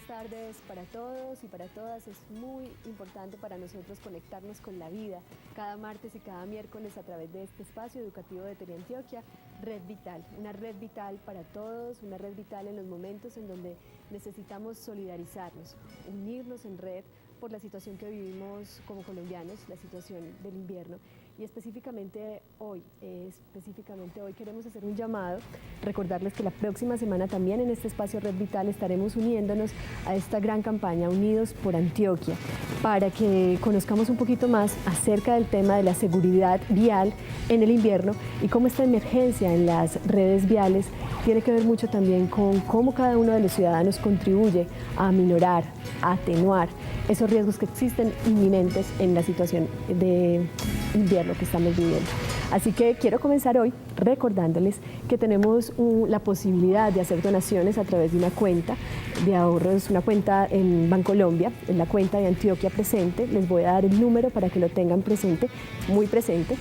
tardes para todos y para todas. Es muy importante para nosotros conectarnos con la vida cada martes y cada miércoles a través de este espacio educativo de Teleantioquia, Red Vital. Una red vital para todos, una red vital en los momentos en donde necesitamos solidarizarnos, unirnos en red por la situación que vivimos como colombianos, la situación del invierno. Y específicamente hoy queremos hacer un llamado, recordarles que la próxima semana también en este espacio Red Vital estaremos uniéndonos a esta gran campaña Unidos por Antioquia, para que conozcamos un poquito más acerca del tema de la seguridad vial en el invierno y cómo esta emergencia en las redes viales tiene que ver mucho también con cómo cada uno de los ciudadanos contribuye a aminorar, a atenuar esos riesgos que existen inminentes en la situación de invierno que estamos viviendo. Así que quiero comenzar hoy recordándoles que tenemos la posibilidad de hacer donaciones a través de una cuenta de ahorros, una cuenta en Bancolombia, en la cuenta de Antioquia Presente. Les voy a dar el número para que lo tengan presente, muy presente,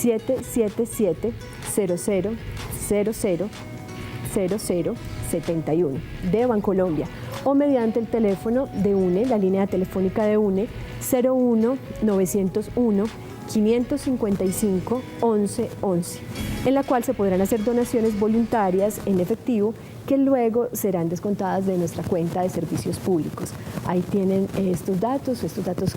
777-00000071 de Bancolombia, o mediante el teléfono de UNE, la línea telefónica de UNE, 01-901 555 1111, en la cual se podrán hacer donaciones voluntarias en efectivo que luego serán descontadas de nuestra cuenta de servicios públicos. Ahí tienen estos datos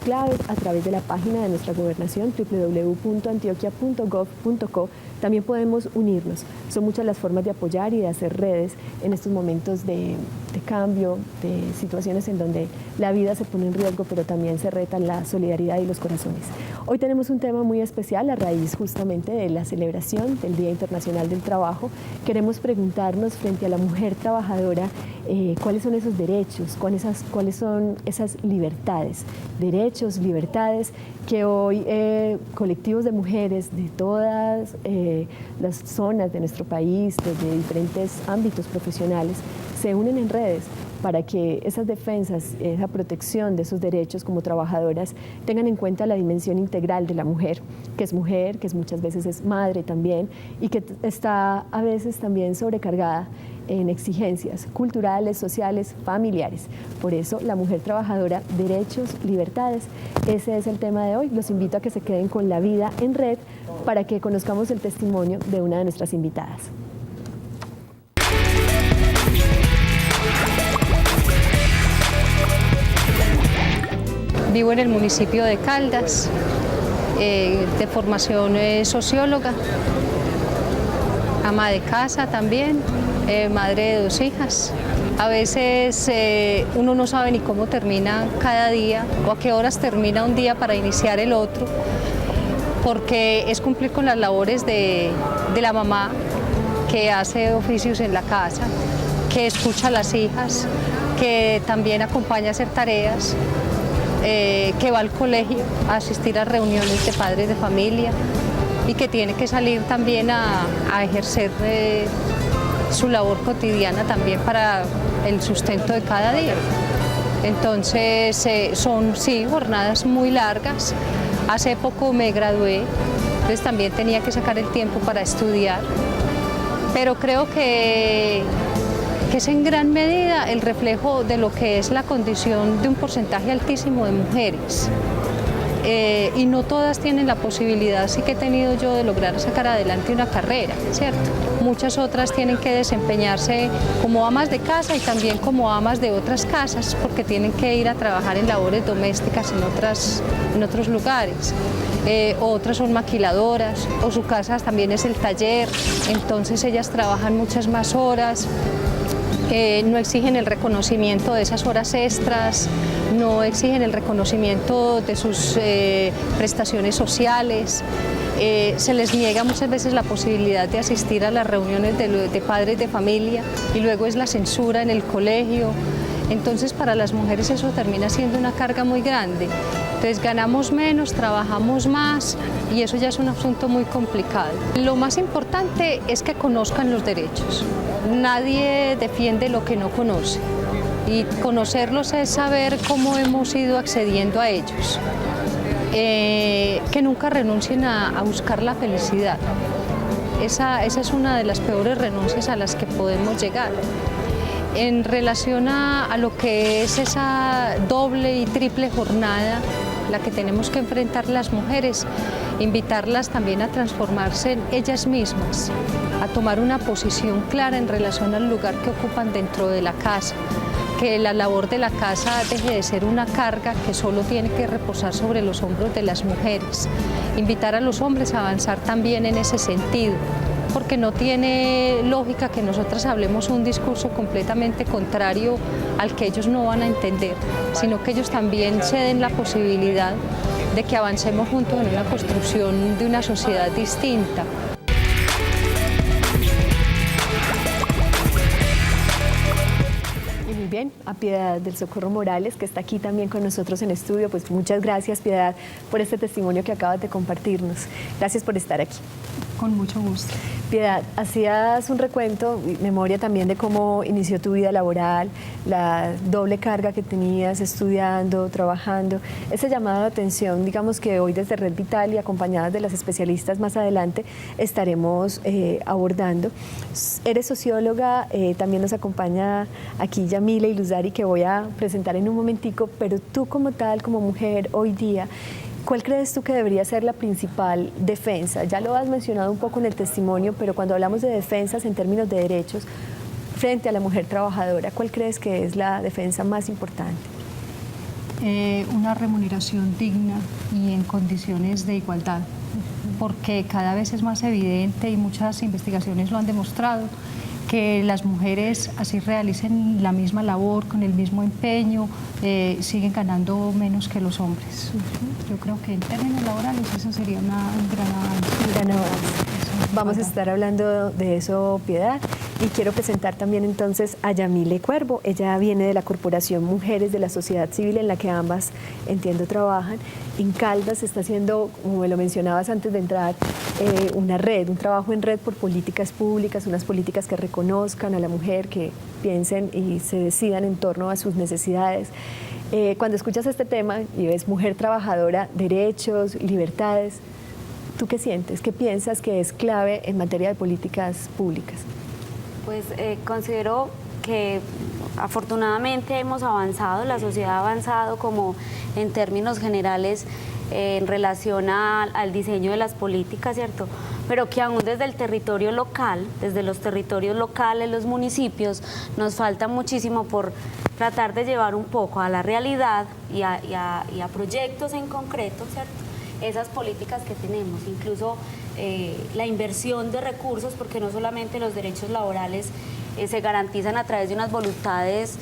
claves a través de la página de nuestra gobernación, www.antioquia.gov.co. También podemos unirnos. Son muchas las formas de apoyar y de hacer redes en estos momentos de cambio, de situaciones en donde la vida se pone en riesgo, pero también se reta la solidaridad y los corazones. Hoy tenemos un tema muy especial a raíz justamente de la celebración del Día Internacional del Trabajo. Queremos preguntarnos frente a la mujer trabajadora cuáles son esos derechos, cuáles son esas libertades, derechos, libertades que hoy colectivos de mujeres de todas las zonas de nuestro país, desde diferentes ámbitos profesionales, se unen en redes para que esas defensas, esa protección de esos derechos como trabajadoras tengan en cuenta la dimensión integral de la mujer, que es muchas veces es madre también y que está a veces también sobrecargada en exigencias culturales, sociales, familiares. Por eso, la mujer trabajadora, derechos, libertades, ese es el tema de hoy. Los invito a que se queden con La Vida en Red para que conozcamos el testimonio de una de nuestras invitadas. Vivo en el municipio de Caldas, de formación socióloga, ama de casa también, madre de 2 hijas. A veces uno no sabe ni cómo termina cada día o a qué horas termina un día para iniciar el otro, porque es cumplir con las labores de la mamá que hace oficios en la casa, que escucha a las hijas, que también acompaña a hacer tareas, que va al colegio a asistir a reuniones de padres de familia y que tiene que salir también a ejercer su labor cotidiana también para el sustento de cada día. Entonces son jornadas muy largas. Hace poco me gradué, entonces también tenía que sacar el tiempo para estudiar, pero creo que es en gran medida el reflejo de lo que es la condición de un porcentaje altísimo de mujeres. Y no todas tienen la posibilidad, así que he tenido yo, de lograr sacar adelante una carrera, ¿cierto? Muchas otras tienen que desempeñarse como amas de casa y también como amas de otras casas, porque tienen que ir a trabajar en labores domésticas en otros lugares. Otras son maquiladoras, o su casa también es el taller, entonces ellas trabajan muchas más horas. No exigen el reconocimiento de esas horas extras, no exigen el reconocimiento de sus prestaciones sociales, se les niega muchas veces la posibilidad de asistir a las reuniones de padres de familia y luego es la censura en el colegio. Entonces para las mujeres eso termina siendo una carga muy grande. Entonces ganamos menos, trabajamos más y eso ya es un asunto muy complicado. Lo más importante es que conozcan los derechos. Nadie defiende lo que no conoce y conocerlos es saber cómo hemos ido accediendo a ellos. Que nunca renuncien a buscar la felicidad. Esa es una de las peores renuncias a las que podemos llegar. en relación a lo que es esa doble y triple jornada la que tenemos que enfrentar las mujeres, invitarlas también a transformarse en ellas mismas, a tomar una posición clara en relación al lugar que ocupan dentro de la casa, que la labor de la casa deje de ser una carga que solo tiene que reposar sobre los hombros de las mujeres, invitar a los hombres a avanzar también en ese sentido, porque no tiene lógica que nosotras hablemos un discurso completamente contrario al que ellos no van a entender, sino que ellos también se den la posibilidad de que avancemos juntos en una construcción de una sociedad distinta. Y muy bien, a Piedad del Socorro Morales, que está aquí también con nosotros en estudio, pues muchas gracias, Piedad, por este testimonio que acabas de compartirnos. Gracias por estar aquí. Con mucho gusto. Piedad, hacías un recuento, memoria también de cómo inició tu vida laboral, la doble carga que tenías estudiando, trabajando, ese llamado de atención, digamos que hoy desde Red Vital y acompañadas de las especialistas más adelante estaremos abordando. Eres socióloga, también nos acompaña aquí Yamile y Luzari, que voy a presentar en un momentico, pero tú como tal, como mujer, hoy día, ¿cuál crees tú que debería ser la principal defensa? Ya lo has mencionado un poco en el testimonio, pero cuando hablamos de defensas en términos de derechos frente a la mujer trabajadora, ¿cuál crees que es la defensa más importante? Una remuneración digna y en condiciones de igualdad, porque cada vez es más evidente y muchas investigaciones lo han demostrado, que las mujeres así realicen la misma labor, con el mismo empeño, siguen ganando menos que los hombres. Yo creo que en términos laborales eso sería un gran avance. Un gran avance. Vamos a estar hablando de eso, Piedad, y quiero presentar también entonces a Yamile Cuervo. Ella viene de la Corporación Mujeres de la Sociedad Civil, en la que ambas, entiendo, trabajan. En Caldas se está haciendo, como me lo mencionabas antes de entrar, una red, un trabajo en red por políticas públicas, unas políticas que reconozcan a la mujer, que piensen y se decidan en torno a sus necesidades. Cuando escuchas este tema y ves mujer trabajadora, derechos, libertades, ¿tú qué sientes? ¿Qué piensas que es clave en materia de políticas públicas? Pues considero que afortunadamente hemos avanzado, la sociedad ha avanzado como en términos generales en relación al diseño de las políticas, ¿cierto? Pero que aún desde el territorio local, desde los territorios locales, los municipios, nos falta muchísimo por tratar de llevar un poco a la realidad y a proyectos en concreto, ¿cierto?, esas políticas que tenemos, incluso la inversión de recursos, porque no solamente los derechos laborales se garantizan a través de unas voluntades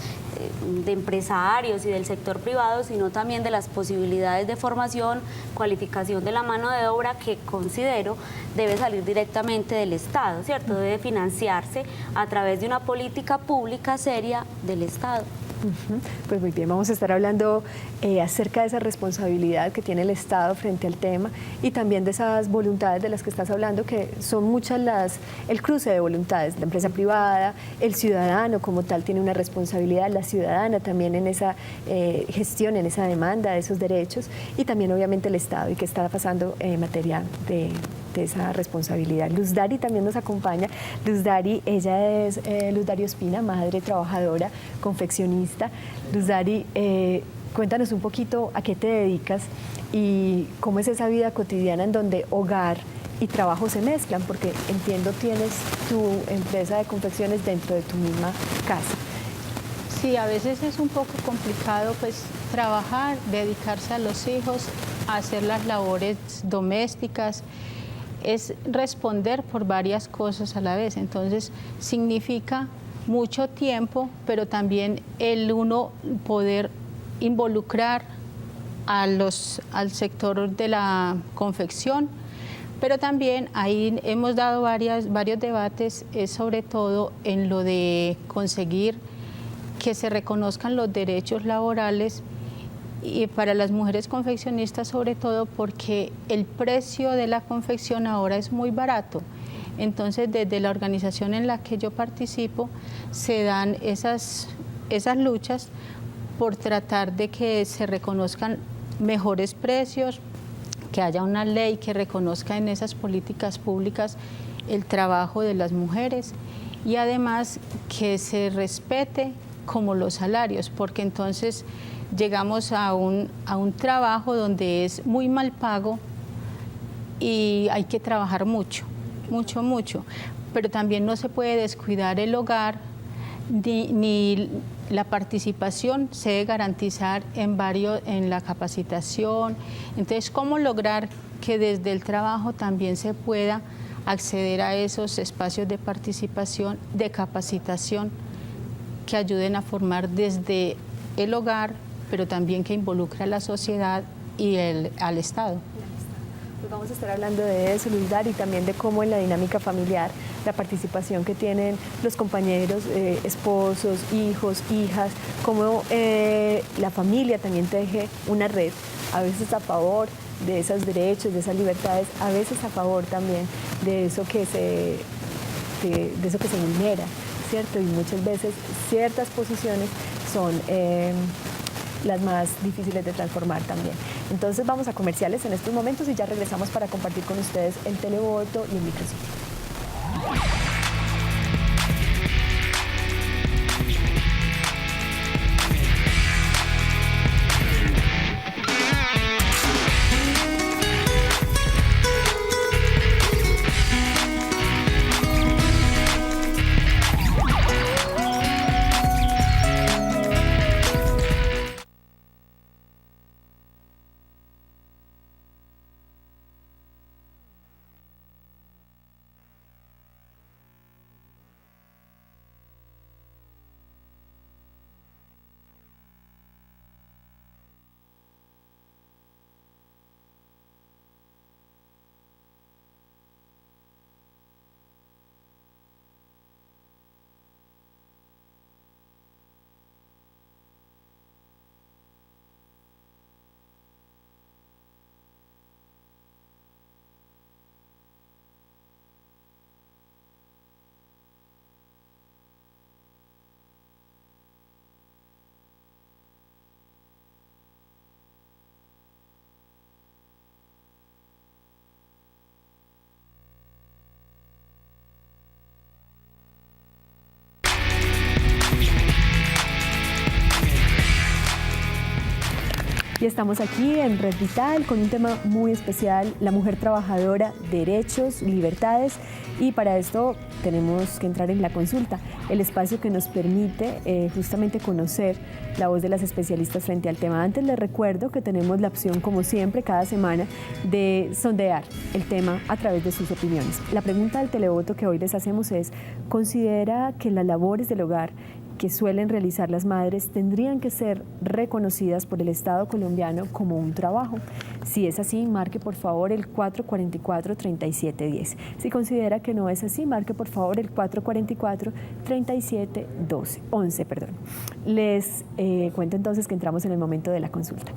de empresarios y del sector privado, sino también de las posibilidades de formación, cualificación de la mano de obra, que considero debe salir directamente del Estado, ¿cierto? Debe financiarse a través de una política pública seria del Estado. Pues muy bien, vamos a estar hablando acerca de esa responsabilidad que tiene el Estado frente al tema y también de esas voluntades de las que estás hablando, que son muchas el cruce de voluntades, la empresa privada, el ciudadano como tal tiene una responsabilidad, la ciudadana también en esa gestión, en esa demanda de esos derechos, y también obviamente el Estado y qué está pasando en materia de esa responsabilidad. Luzari también nos acompaña. Luzari, ella es Luzari Ospina, madre trabajadora, confeccionista. Luzari, cuéntanos un poquito a qué te dedicas y cómo es esa vida cotidiana en donde hogar y trabajo se mezclan, porque entiendo tienes tu empresa de confecciones dentro de tu misma casa. Sí, a veces es un poco complicado pues trabajar, dedicarse a los hijos, hacer las labores domésticas, es responder por varias cosas a la vez, entonces significa mucho tiempo, pero también el uno poder involucrar al sector de la confección, pero también ahí hemos dado varios debates, sobre todo en lo de conseguir que se reconozcan los derechos laborales y para las mujeres confeccionistas, sobre todo porque el precio de la confección ahora es muy barato. Entonces, desde la organización en la que yo participo, se dan esas luchas por tratar de que se reconozcan mejores precios, que haya una ley que reconozca en esas políticas públicas el trabajo de las mujeres y además que se respete como los salarios, porque entonces llegamos a un trabajo donde es muy mal pago y hay que trabajar mucho, mucho, pero también no se puede descuidar el hogar, ni la participación se debe garantizar en la capacitación. Entonces, ¿cómo lograr que desde el trabajo también se pueda acceder a esos espacios de participación, de capacitación, que ayuden a formar desde el hogar, pero también que involucre a la sociedad y al Estado? Pues vamos a estar hablando de eso, Luzari, y también de cómo en la dinámica familiar, la participación que tienen los compañeros, esposos, hijos, hijas, cómo la familia también teje una red, a veces a favor de esos derechos, de esas libertades, a veces a favor también de eso que se vulnera, ¿cierto? Y muchas veces ciertas posiciones son las más difíciles de transformar también. Entonces vamos a comerciales en estos momentos y ya regresamos para compartir con ustedes el televoto y el micrositio. Y estamos aquí en Red Vital con un tema muy especial, la mujer trabajadora, derechos, libertades, y para esto tenemos que entrar en la consulta, el espacio que nos permite justamente conocer la voz de las especialistas frente al tema. Antes les recuerdo que tenemos la opción, como siempre, cada semana, de sondear el tema a través de sus opiniones. La pregunta del televoto que hoy les hacemos es: ¿considera que las labores del hogar que suelen realizar las madres tendrían que ser reconocidas por el Estado colombiano como un trabajo? Si es así, marque por favor el 444-3710. Si considera que no es así, marque por favor el 444-3711. Les cuento entonces que entramos en el momento de la consulta.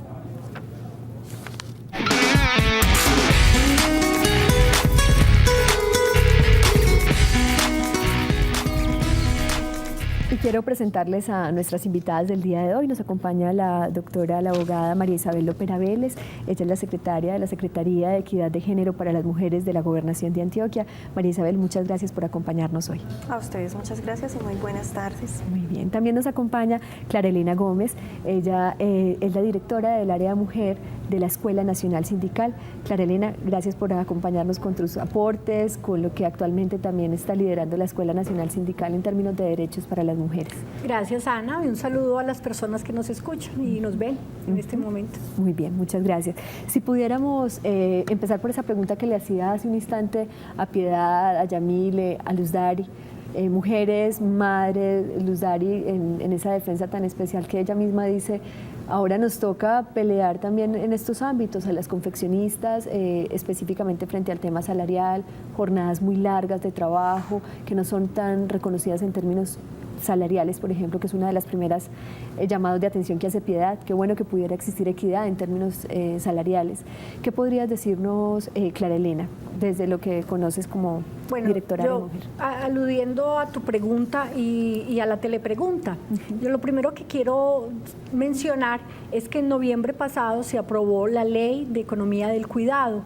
Y quiero presentarles a nuestras invitadas del día de hoy. Nos acompaña la doctora, la abogada María Isabel Lopera Vélez. Ella es la secretaria de la Secretaría de Equidad de Género para las Mujeres de la Gobernación de Antioquia. María Isabel, muchas gracias por acompañarnos hoy. A ustedes muchas gracias y muy buenas tardes. Muy bien. También nos acompaña Clara Elena Gómez. Ella es la directora del área mujer de la Escuela Nacional Sindical. Clara Elena, gracias por acompañarnos con tus aportes, con lo que actualmente también está liderando la Escuela Nacional Sindical en términos de derechos para las mujeres. Gracias, Ana, y un saludo a las personas que nos escuchan y nos ven en este momento. Muy bien, muchas gracias. Si pudiéramos empezar por esa pregunta que le hacía hace un instante a Piedad, a Yamile, a Luzari, mujeres, madres, Luzari, en esa defensa tan especial que ella misma dice, ahora nos toca pelear también en estos ámbitos a las confeccionistas, específicamente frente al tema salarial, jornadas muy largas de trabajo que no son tan reconocidas en términos salariales, por ejemplo, que es una de las primeras llamados de atención que hace Piedad. Qué bueno que pudiera existir equidad en términos salariales. ¿Qué podrías decirnos, Clara Elena, desde lo que conoces como directora de mujer? Aludiendo a tu pregunta y a la telepregunta, yo lo primero que quiero mencionar es que en noviembre pasado se aprobó la Ley de Economía del Cuidado,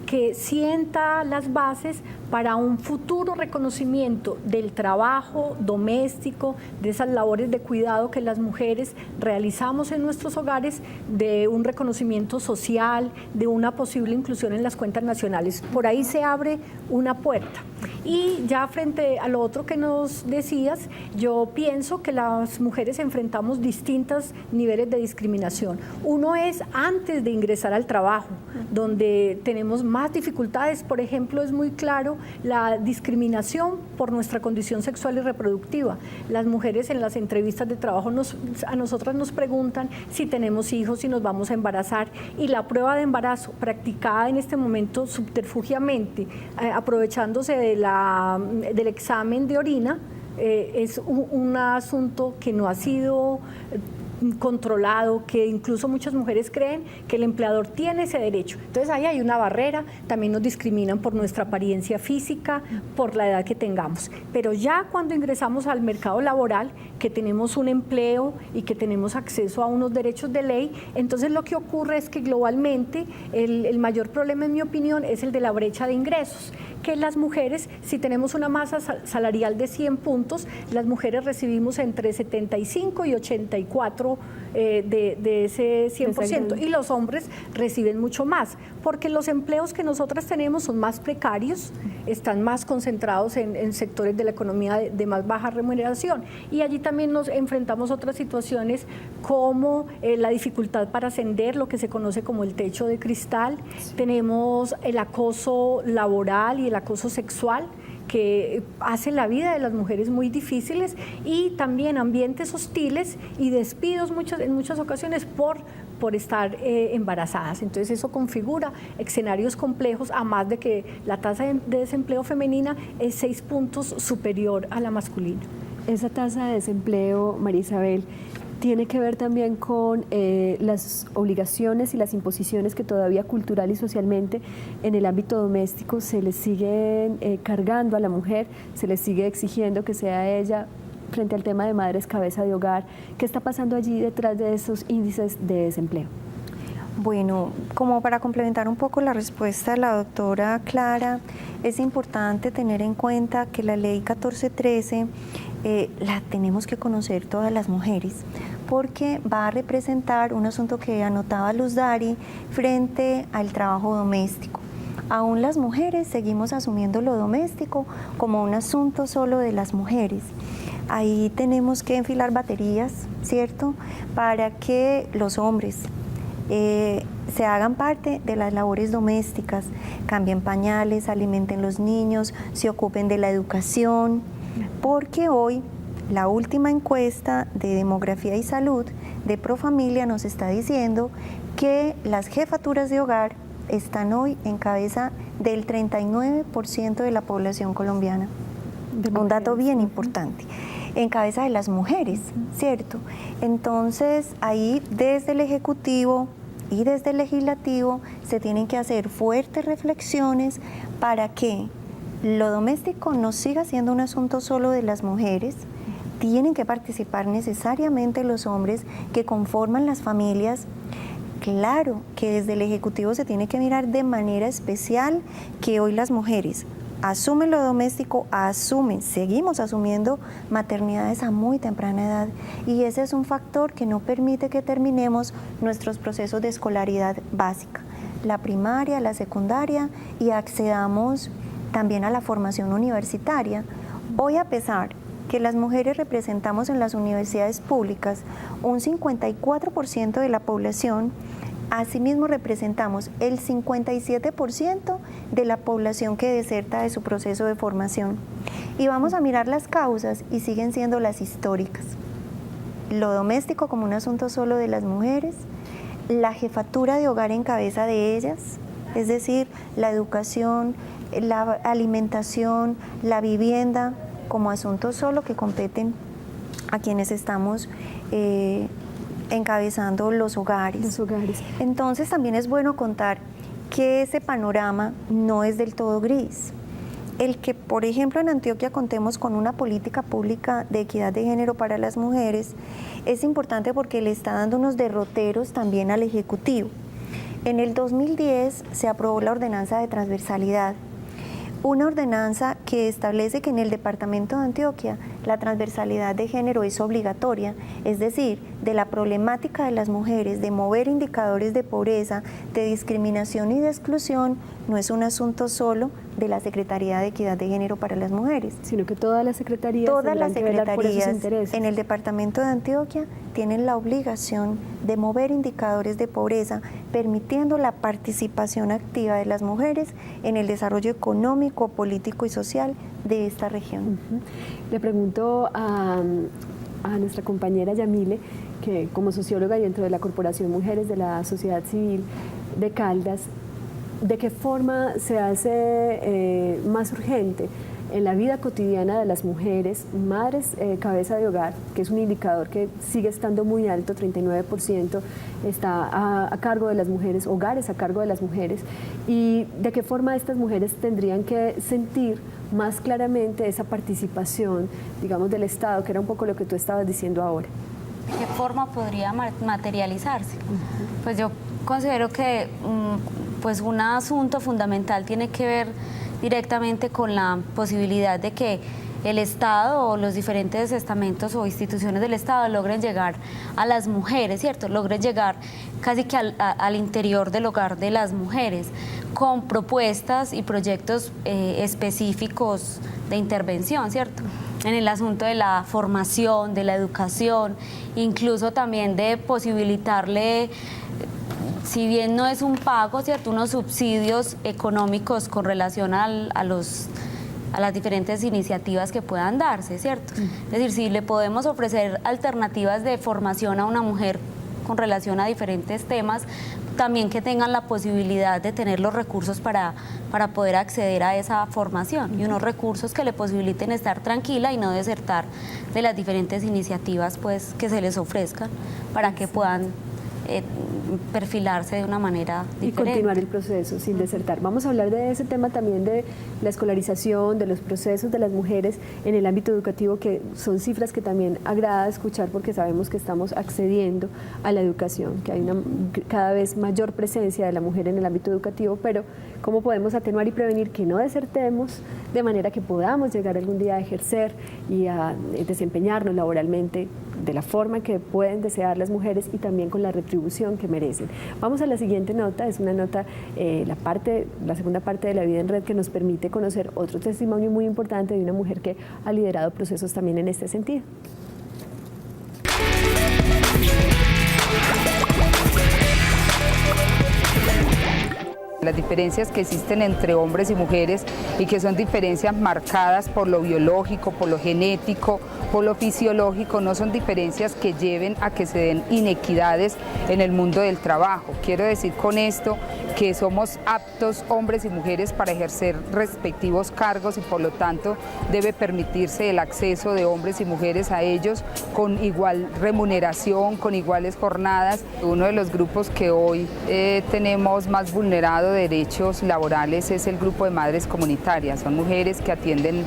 que sienta las bases para un futuro reconocimiento del trabajo doméstico, de esas labores de cuidado que las mujeres realizamos en nuestros hogares, de un reconocimiento social, de una posible inclusión en las cuentas nacionales. Por ahí se abre una puerta. Y ya frente a lo otro que nos decías, yo pienso que las mujeres enfrentamos distintos niveles de discriminación. Uno es antes de ingresar al trabajo, donde tenemos más dificultades. Por ejemplo, es muy claro la discriminación por nuestra condición sexual y reproductiva. Las mujeres en las entrevistas de trabajo a nosotras nos preguntan si tenemos hijos, si nos vamos a embarazar, y la prueba de embarazo practicada en este momento subterfugiamente, aprovechándose del examen de orina, es un asunto que no ha sido controlado, que incluso muchas mujeres creen que el empleador tiene ese derecho. Entonces ahí hay una barrera, también nos discriminan por nuestra apariencia física, por la edad que tengamos. Pero ya cuando ingresamos al mercado laboral, que tenemos un empleo y que tenemos acceso a unos derechos de ley, entonces lo que ocurre es que globalmente el mayor problema, en mi opinión, es el de la brecha de ingresos, que las mujeres, si tenemos una masa salarial de 100 puntos, las mujeres recibimos entre 75 y 84 de ese 100%, y los hombres reciben mucho más, porque los empleos que nosotras tenemos son más precarios, están más concentrados en sectores de la economía de más baja remuneración, y allí también nos enfrentamos a otras situaciones como la dificultad para ascender, lo que se conoce como el techo de cristal. Tenemos el acoso laboral y el acoso sexual, que hace la vida de las mujeres muy difíciles, y también ambientes hostiles y despidos en muchas ocasiones por estar embarazadas. Entonces eso configura escenarios complejos, a más de que la tasa de desempleo femenina es 6 puntos superior a la masculina. Esa tasa de desempleo, María Isabel, tiene que ver también con las obligaciones y las imposiciones que todavía cultural y socialmente en el ámbito doméstico se le siguen cargando a la mujer, se le sigue exigiendo que sea ella frente al tema de madres cabeza de hogar. ¿Qué está pasando allí detrás de esos índices de desempleo? Bueno, como para complementar un poco la respuesta de la doctora Clara, es importante tener en cuenta que la ley 1413 la tenemos que conocer todas las mujeres, porque va a representar un asunto que anotaba Luz Dari frente al trabajo doméstico. Aún las mujeres seguimos asumiendo lo doméstico como un asunto solo de las mujeres. Ahí tenemos que enfilar baterías, ¿cierto?, para que los hombres se hagan parte de las labores domésticas, cambien pañales, alimenten los niños, se ocupen de la educación, porque hoy la última encuesta de demografía y salud de Profamilia nos está diciendo que las jefaturas de hogar están hoy en cabeza del 39% de la población colombiana. Un dato bien importante. En cabeza de las mujeres, ¿cierto? Entonces, ahí desde el Ejecutivo y desde el Legislativo se tienen que hacer fuertes reflexiones para que lo doméstico no siga siendo un asunto solo de las mujeres. Tienen que participar necesariamente los hombres que conforman las familias. Claro que desde el Ejecutivo se tiene que mirar de manera especial que hoy las mujeres asumen lo doméstico, seguimos asumiendo maternidades a muy temprana edad, y ese es un factor que no permite que terminemos nuestros procesos de escolaridad básica, la primaria, la secundaria, y accedamos también a la formación universitaria. Hoy, a pesar que las mujeres representamos en las universidades públicas un 54% de la población, asimismo representamos el 57% de la población que deserta de su proceso de formación. Y vamos a mirar las causas y siguen siendo las históricas. Lo doméstico como un asunto solo de las mujeres, la jefatura de hogar en cabeza de ellas, es decir, la educación, la alimentación, la vivienda, como asuntos solo que competen a quienes estamos encabezando los hogares. Entonces también es bueno contar que ese panorama no es del todo gris. El que, por ejemplo, en Antioquia contemos con una política pública de equidad de género para las mujeres es importante porque le está dando unos derroteros también al Ejecutivo. En el 2010 se aprobó la ordenanza de transversalidad. una ordenanza que establece que en el departamento de Antioquia la transversalidad de género es obligatoria, es decir, de la problemática de las mujeres, de mover indicadores de pobreza, de discriminación y de exclusión, no es un asunto solo de la Secretaría de Equidad de Género para las Mujeres, sino que todas las secretarías en el departamento de Antioquia tienen la obligación de mover indicadores de pobreza, permitiendo la participación activa de las mujeres en el desarrollo económico, político y social de esta región. Le pregunto a nuestra compañera Yamile, que como socióloga y dentro de la Corporación Mujeres de la Sociedad Civil de Caldas, ¿de qué forma se hace más urgente en la vida cotidiana de las mujeres, madres cabeza de hogar, que es un indicador que sigue estando muy alto, 39% está a cargo de las mujeres, hogares a cargo de las mujeres, y de qué forma estas mujeres tendrían que sentir más claramente esa participación, digamos, del Estado, que era un poco lo que tú estabas diciendo ahora? ¿De qué forma podría materializarse? Pues yo considero que pues un asunto fundamental tiene que ver directamente con la posibilidad de que el Estado o los diferentes estamentos o instituciones del Estado logren llegar a las mujeres, ¿cierto? Logren llegar casi que al interior del hogar de las mujeres con propuestas y proyectos específicos de intervención, ¿cierto? En el asunto de la formación, de la educación, incluso también de posibilitarle, si bien no es un pago, ¿cierto?, unos subsidios económicos con relación a las diferentes iniciativas que puedan darse, ¿cierto? Es decir, si le podemos ofrecer alternativas de formación a una mujer con relación a diferentes temas, también que tengan la posibilidad de tener los recursos para poder acceder a esa formación y unos recursos que le posibiliten estar tranquila y no desertar de las diferentes iniciativas pues, que se les ofrezcan para que puedan perfilarse de una manera diferente. Y continuar el proceso sin desertar. Vamos a hablar de ese tema también, de la escolarización, de los procesos de las mujeres en el ámbito educativo, que son cifras que también agrada escuchar porque sabemos que estamos accediendo a la educación, que hay una cada vez mayor presencia de la mujer en el ámbito educativo, pero ¿cómo podemos atenuar y prevenir que no desertemos de manera que podamos llegar algún día a ejercer y a desempeñarnos laboralmente de la forma que pueden desear las mujeres y también con la retribución que merecen? Vamos a la siguiente nota, es una nota, la segunda parte de La Vida en Red, que nos permite conocer otro testimonio muy importante de una mujer que ha liderado procesos también en este sentido. Las diferencias que existen entre hombres y mujeres y que son diferencias marcadas por lo biológico, por lo genético, por lo fisiológico, no son diferencias que lleven a que se den inequidades en el mundo del trabajo. Quiero decir con esto que somos aptos hombres y mujeres para ejercer respectivos cargos y por lo tanto debe permitirse el acceso de hombres y mujeres a ellos con igual remuneración, con iguales jornadas. Uno de los grupos que hoy tenemos más vulnerado derechos laborales es el grupo de madres comunitarias. Son mujeres que atienden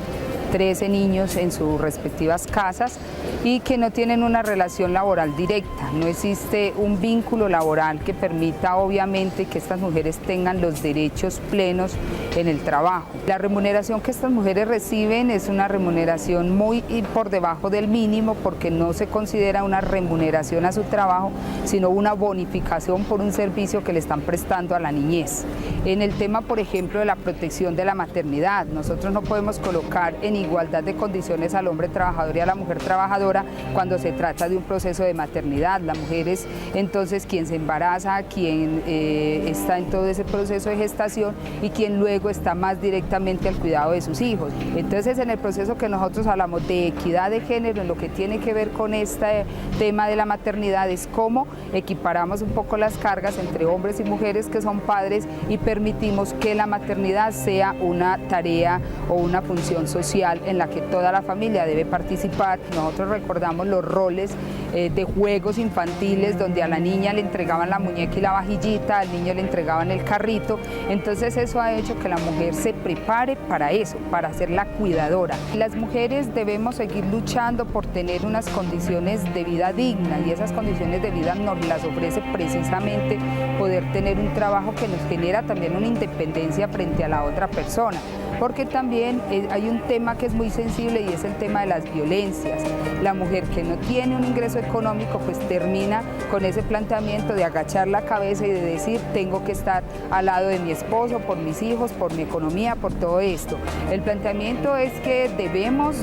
13 niños en sus respectivas casas y que no tienen una relación laboral directa. No existe un vínculo laboral que permita obviamente que estas mujeres tengan los derechos plenos en el trabajo. La remuneración que estas mujeres reciben es una remuneración muy por debajo del mínimo porque no se considera una remuneración a su trabajo, sino una bonificación por un servicio que le están prestando a la niñez. En el tema, por ejemplo, de la protección de la maternidad, nosotros no podemos colocar en igualdad de condiciones al hombre trabajador y a la mujer trabajadora cuando se trata de un proceso de maternidad. La mujer es entonces quien se embaraza, quien está en todo ese proceso de gestación y quien luego está más directamente al cuidado de sus hijos. Entonces, en el proceso que nosotros hablamos de equidad de género, en lo que tiene que ver con este tema de la maternidad, es cómo equiparamos un poco las cargas entre hombres y mujeres que son padres y permitimos que la maternidad sea una tarea o una función social en la que toda la familia debe participar. Nosotros recordamos los roles de juegos infantiles donde a la niña le entregaban la muñeca y la vajillita, al niño le entregaban el carrito. Entonces eso ha hecho que la mujer se prepare para eso, para ser la cuidadora. Las mujeres debemos seguir luchando por tener unas condiciones de vida dignas y esas condiciones de vida nos las ofrece precisamente poder tener un trabajo que nos genera también una independencia frente a la otra persona. porque también hay un tema que es muy sensible y es el tema de las violencias. La mujer que no tiene un ingreso económico pues termina con ese planteamiento de agachar la cabeza y de decir tengo que estar al lado de mi esposo, por mis hijos, por mi economía, por todo esto. El planteamiento es que debemos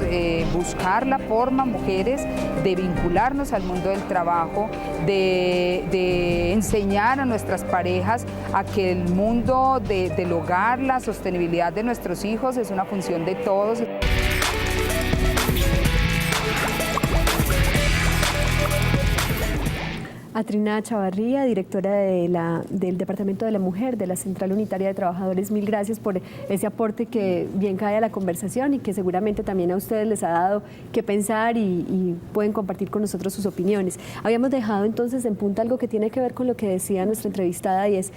buscar la forma, mujeres, de vincularnos al mundo del trabajo, de enseñar a nuestras parejas a que el mundo del hogar, la sostenibilidad de nuestros hijos es una función de todos. Atrina Chavarría, directora del Departamento de la Mujer de la Central Unitaria de Trabajadores, mil gracias por ese aporte que bien cae a la conversación y que seguramente también a ustedes les ha dado que pensar y pueden compartir con nosotros sus opiniones. Habíamos dejado entonces en punta algo que tiene que ver con lo que decía nuestra entrevistada y es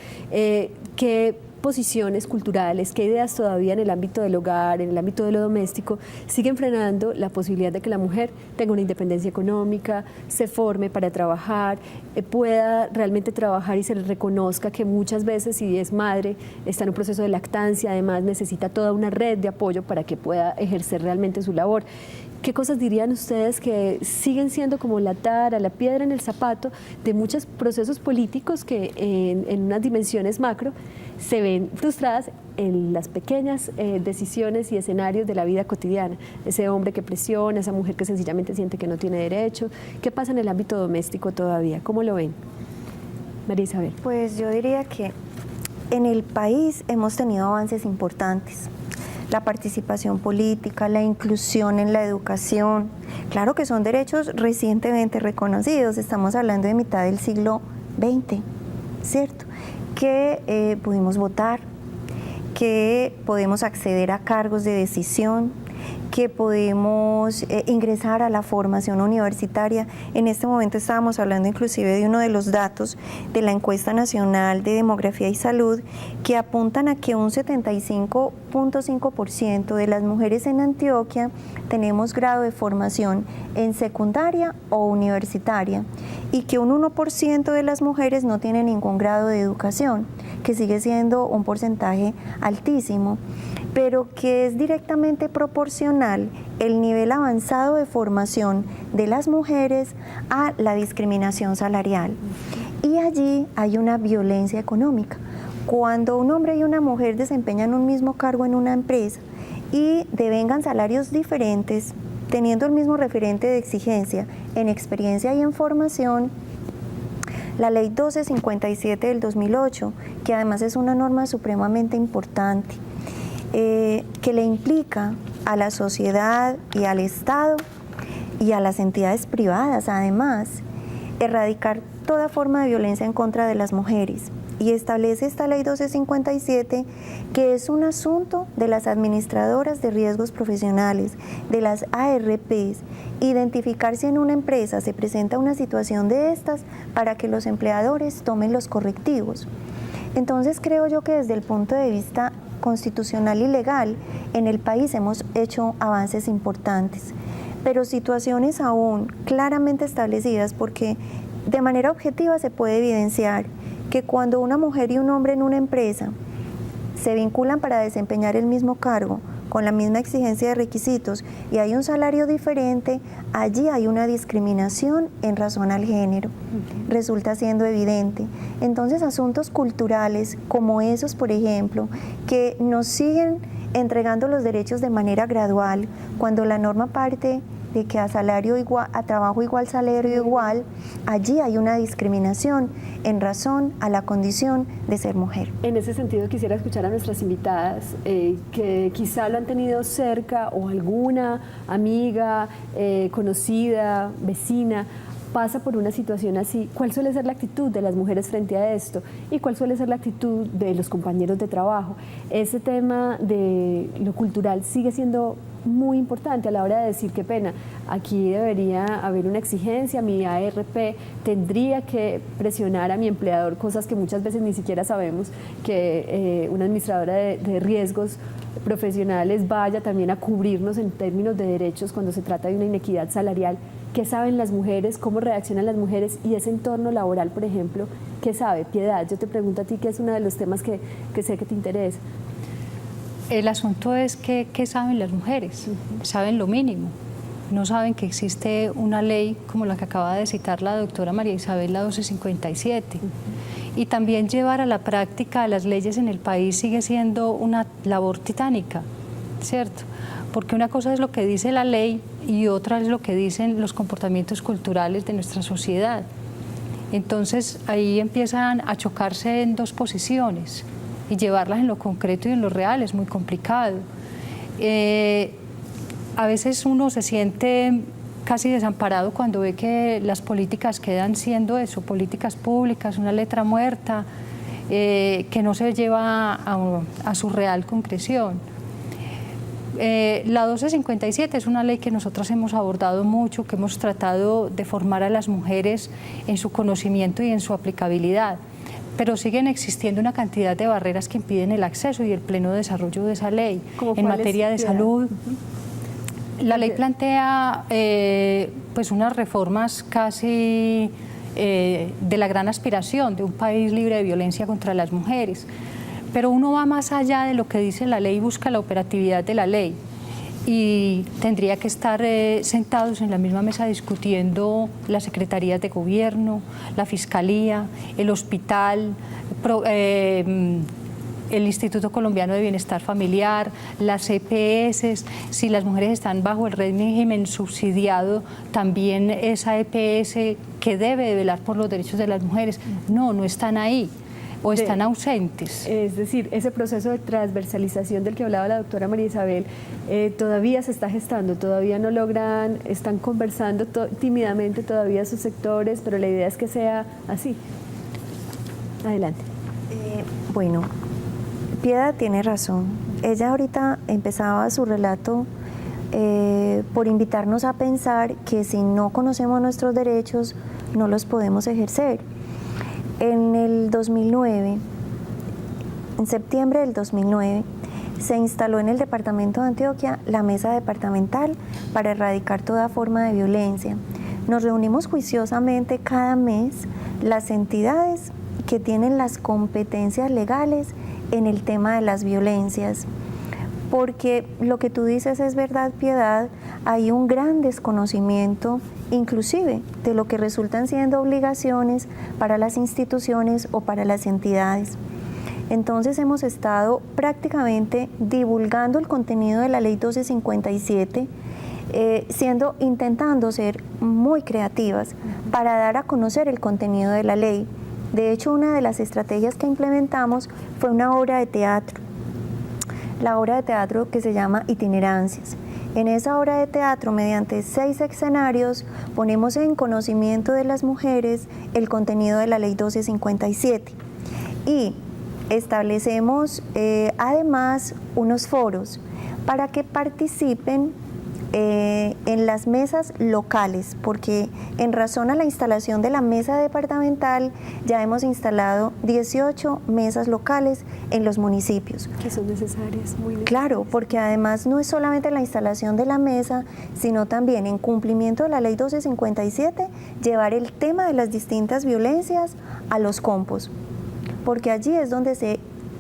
que posiciones culturales, qué ideas todavía en el ámbito del hogar, en el ámbito de lo doméstico, siguen frenando la posibilidad de que la mujer tenga una independencia económica, se forme para trabajar, pueda realmente trabajar y se le reconozca que muchas veces, si es madre, está en un proceso de lactancia, además necesita toda una red de apoyo para que pueda ejercer realmente su labor. ¿Qué cosas dirían ustedes que siguen siendo como la tara, la piedra en el zapato de muchos procesos políticos que en unas dimensiones macro se ven frustradas en las pequeñas decisiones y escenarios de la vida cotidiana? Ese hombre que presiona, esa mujer que sencillamente siente que no tiene derecho. ¿Qué pasa en el ámbito doméstico todavía? ¿Cómo lo ven? María Isabel. Pues yo diría que en el país hemos tenido avances importantes. La participación política, la inclusión en la educación, claro que son derechos recientemente reconocidos, estamos hablando de mitad del siglo XX, ¿cierto? Que pudimos votar, que podemos acceder a cargos de decisión, que podemos ingresar a la formación universitaria. En este momento estábamos hablando inclusive de uno de los datos de la Encuesta Nacional de Demografía y Salud que apuntan a que un 75.5% de las mujeres en Antioquia tenemos grado de formación en secundaria o universitaria y que un 1% de las mujeres no tiene ningún grado de educación, que sigue siendo un porcentaje altísimo, pero que es directamente proporcional el nivel avanzado de formación de las mujeres a la discriminación salarial. Y allí hay una violencia económica. Cuando un hombre y una mujer desempeñan un mismo cargo en una empresa y devengan salarios diferentes, teniendo el mismo referente de exigencia en experiencia y en formación, la Ley 1257 del 2008, que además es una norma supremamente importante, que le implica a la sociedad y al Estado y a las entidades privadas, además, erradicar toda forma de violencia en contra de las mujeres. Y establece esta Ley 1257 que es un asunto de las administradoras de riesgos profesionales, de las ARPs, identificar si en una empresa se presenta una situación de estas para que los empleadores tomen los correctivos. Entonces creo yo que desde el punto de vista constitucional y legal, en el país hemos hecho avances importantes, pero situaciones aún claramente establecidas, porque de manera objetiva se puede evidenciar que cuando una mujer y un hombre en una empresa se vinculan para desempeñar el mismo cargo, con la misma exigencia de requisitos y hay un salario diferente, allí hay una discriminación en razón al género. Resulta siendo evidente. Entonces, asuntos culturales como esos, por ejemplo, que nos siguen entregando los derechos de manera gradual, cuando la norma parte de que a salario igual, a trabajo igual, salario igual, allí hay una discriminación en razón a la condición de ser mujer. En ese sentido quisiera escuchar a nuestras invitadas que quizá lo han tenido cerca o alguna amiga, conocida, vecina, pasa por una situación así. ¿Cuál suele ser la actitud de las mujeres frente a esto? ¿Y cuál suele ser la actitud de los compañeros de trabajo? Ese tema de lo cultural sigue siendo muy importante a la hora de decir qué pena. Aquí debería haber una exigencia, mi ARP tendría que presionar a mi empleador, cosas que muchas veces ni siquiera sabemos, que una administradora de riesgos profesionales vaya también a cubrirnos en términos de derechos cuando se trata de una inequidad salarial. ¿Qué saben las mujeres? ¿Cómo reaccionan las mujeres? Y ese entorno laboral, por ejemplo, ¿qué sabe? Piedad, yo te pregunto a ti, que es uno de los temas que sé que te interesa. El asunto es que, ¿qué saben las mujeres? Saben lo mínimo. No saben que existe una ley como la que acaba de citar la doctora María Isabel, la 1257. Y también llevar a la práctica las leyes en el país sigue siendo una labor titánica, ¿cierto? Porque una cosa es lo que dice la ley y otra es lo que dicen los comportamientos culturales de nuestra sociedad. Entonces ahí empiezan a chocarse en dos posiciones y llevarlas en lo concreto y en lo real es muy complicado. A veces uno se siente casi desamparado cuando ve que las políticas quedan siendo eso, políticas públicas, una letra muerta, que no se lleva a su real concreción. La 1257 es una ley que nosotras hemos abordado mucho, que hemos tratado de formar a las mujeres en su conocimiento y en su aplicabilidad, pero siguen existiendo una cantidad de barreras que impiden el acceso y el pleno desarrollo de esa ley. En materia de salud, la ley plantea pues unas reformas casi de la gran aspiración de un país libre de violencia contra las mujeres. Pero uno va más allá de lo que dice la ley y busca la operatividad de la ley. Y tendría que estar sentados en la misma mesa discutiendo las secretarías de gobierno, la fiscalía, el hospital, el Instituto Colombiano de Bienestar Familiar, las EPS, si las mujeres están bajo el régimen subsidiado, también esa EPS que debe de velar por los derechos de las mujeres. No están ahí. ¿O están ausentes? Es decir, ese proceso de transversalización del que hablaba la doctora María Isabel todavía se está gestando, todavía no logran, están conversando tímidamente todavía sus sectores, pero la idea es que sea así. Adelante. Bueno, Piedad tiene razón. Ella ahorita empezaba su relato por invitarnos a pensar que si no conocemos nuestros derechos, no los podemos ejercer. En el 2009, en septiembre del 2009, se instaló en el departamento de Antioquia la Mesa Departamental para erradicar toda forma de violencia. Nos reunimos juiciosamente cada mes las entidades que tienen las competencias legales en el tema de las violencias. Porque lo que tú dices es verdad, Piedad, hay un gran desconocimiento inclusive de lo que resultan siendo obligaciones para las instituciones o para las entidades. Entonces hemos estado prácticamente divulgando el contenido de la Ley 1257, intentando ser muy creativas para dar a conocer el contenido de la ley. De hecho, una de las estrategias que implementamos fue una obra de teatro. La obra de teatro que se llama Itinerancias. En esa obra de teatro, mediante 6 escenarios, ponemos en conocimiento de las mujeres el contenido de la Ley 1257 y establecemos además unos foros para que participen en las mesas locales, porque en razón a la instalación de la mesa departamental ya hemos instalado 18 mesas locales en los municipios. Que son necesarias, muy necesarias. Claro, porque además no es solamente la instalación de la mesa, sino también en cumplimiento de la Ley 1257, llevar el tema de las distintas violencias a los compos, porque allí es donde se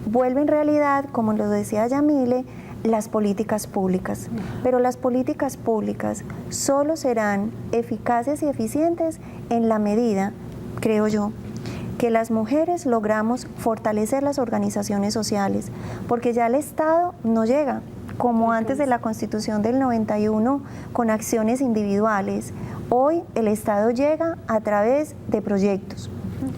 vuelve en realidad, como lo decía Yamile, las políticas públicas, pero las políticas públicas solo serán eficaces y eficientes en la medida, creo yo, que las mujeres logramos fortalecer las organizaciones sociales, porque ya el Estado no llega, como antes de la Constitución del 91, con acciones individuales. Hoy el Estado llega a través de proyectos.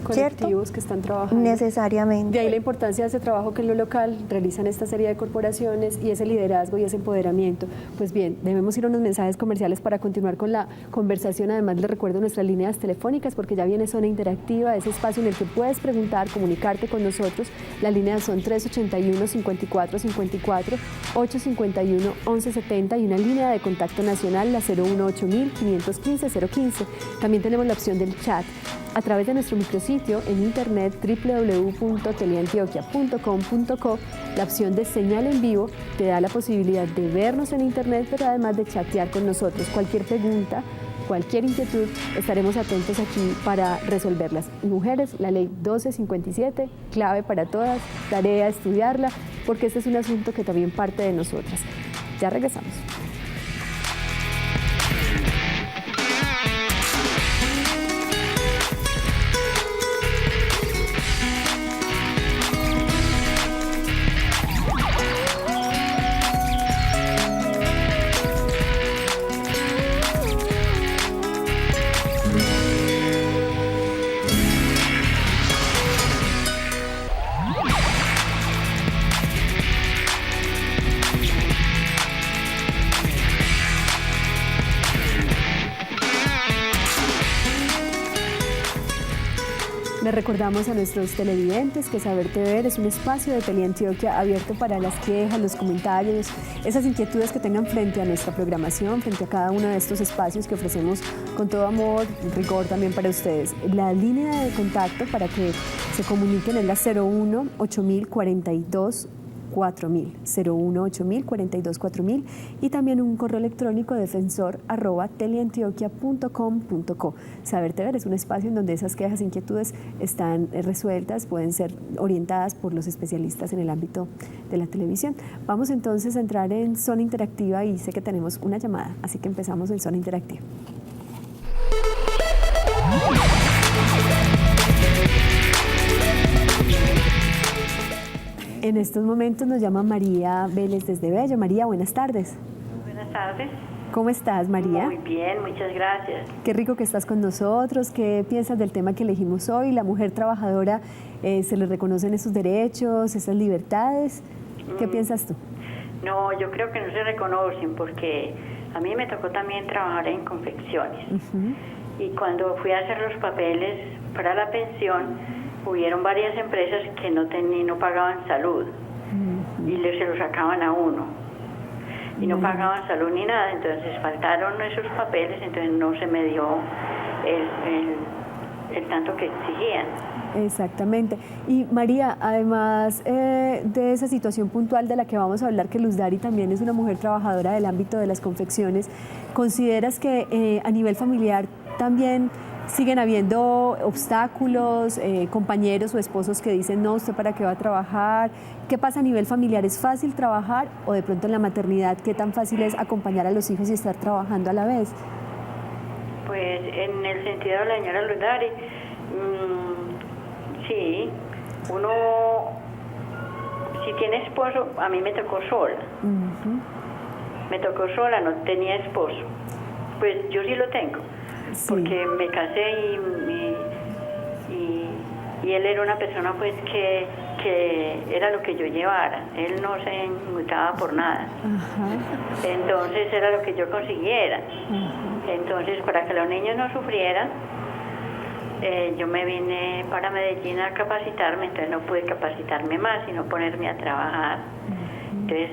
Colectivos, ¿cierto?, que están trabajando. Necesariamente. De ahí la importancia de ese trabajo que en lo local realizan esta serie de corporaciones y ese liderazgo y ese empoderamiento. Pues bien, debemos ir a unos mensajes comerciales para continuar con la conversación. Además, les recuerdo nuestras líneas telefónicas porque ya viene Zona Interactiva, ese espacio en el que puedes preguntar, comunicarte con nosotros. Las líneas son 381-5454, 851-1170 y una línea de contacto nacional, la 018-515-015. También tenemos la opción del chat a través de nuestro micrositio en internet www.teleantioquia.com.co. La opción de señal en vivo te da la posibilidad de vernos en internet, pero además de chatear con nosotros. Cualquier pregunta, cualquier inquietud, estaremos atentos aquí para resolverlas. Mujeres, la Ley 1257, clave para todas, tarea estudiarla porque este es un asunto que también parte de nosotras. Ya regresamos. Les recordamos a nuestros televidentes que Saberte Ver es un espacio de Teleantioquia abierto para las quejas, los comentarios, esas inquietudes que tengan frente a nuestra programación, frente a cada uno de estos espacios que ofrecemos con todo amor, rigor también para ustedes. La línea de contacto para que se comuniquen es la 01 8000 42 4000, 01 8000 42 4000, y también un correo electrónico defensor@teleantioquia.com.co. Saberte Ver es un espacio en donde esas quejas e inquietudes están resueltas, pueden ser orientadas por los especialistas en el ámbito de la televisión. Vamos entonces a entrar en Zona Interactiva y sé que tenemos una llamada, así que empezamos en Zona Interactiva. En estos momentos nos llama María Vélez desde Bello. María, buenas tardes. Buenas tardes. ¿Cómo estás, María? Muy bien, muchas gracias. Qué rico que estás con nosotros. ¿Qué piensas del tema que elegimos hoy? La mujer trabajadora, ¿se le reconocen esos derechos, esas libertades? ¿Qué piensas tú? No, yo creo que no se reconocen porque a mí me tocó también trabajar en confecciones. Y cuando fui a hacer los papeles para la pensión, hubieron varias empresas que no pagaban salud y se lo sacaban a uno y no pagaban salud ni nada, entonces faltaron esos papeles, entonces no se me dio el tanto que exigían. Exactamente. Y María, además de esa situación puntual de la que vamos a hablar, que Luz Dari también es una mujer trabajadora del ámbito de las confecciones, ¿consideras que a nivel familiar también siguen habiendo obstáculos, compañeros o esposos que dicen, no, ¿usted para qué va a trabajar? ¿Qué pasa a nivel familiar? ¿Es fácil trabajar? ¿O de pronto en la maternidad, qué tan fácil es acompañar a los hijos y estar trabajando a la vez? Pues en el sentido de la señora Luz Dari, sí, uno, si tiene esposo, a mí me tocó sola. Me tocó sola, no tenía esposo. Pues yo sí lo tengo. Sí. Porque me casé y él era una persona pues que era lo que yo llevara, él no se inmutaba por nada. Entonces era lo que yo consiguiera. Entonces para que los niños no sufrieran, yo me vine para Medellín a capacitarme, entonces no pude capacitarme más sino ponerme a trabajar. Entonces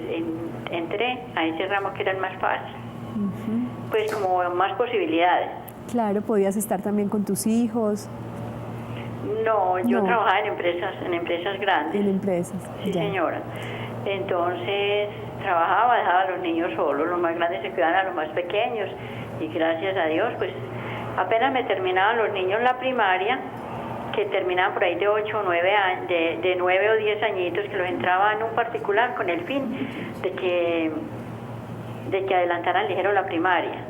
entré a ese ramo que era el más fácil, pues como más posibilidades. Claro, podías estar también con tus hijos. No, yo trabajaba en empresas grandes. En empresas. Sí, ya. Señora. Entonces trabajaba, dejaba a los niños solos, los más grandes se cuidaban a los más pequeños y gracias a Dios, pues apenas me terminaban los niños la primaria, que terminaban por ahí de 8 o 9 años, de 9 o 10 añitos, que los entraba en un particular con el fin de que adelantaran ligero la primaria,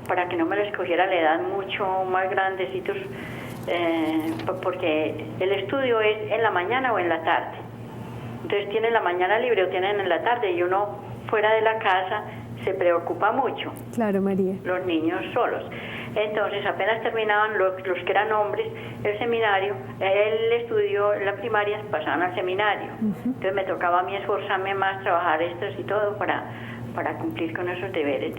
para que no me les cogiera la edad mucho más grandecitos, porque el estudio es en la mañana o en la tarde. Entonces tienen la mañana libre o tienen en la tarde y uno fuera de la casa se preocupa mucho. Claro, María. Los niños solos. Entonces apenas terminaban los que eran hombres el seminario, el estudio, la primaria, pasaban al seminario. Entonces me tocaba a mí esforzarme más, trabajar estos y todo para cumplir con esos deberes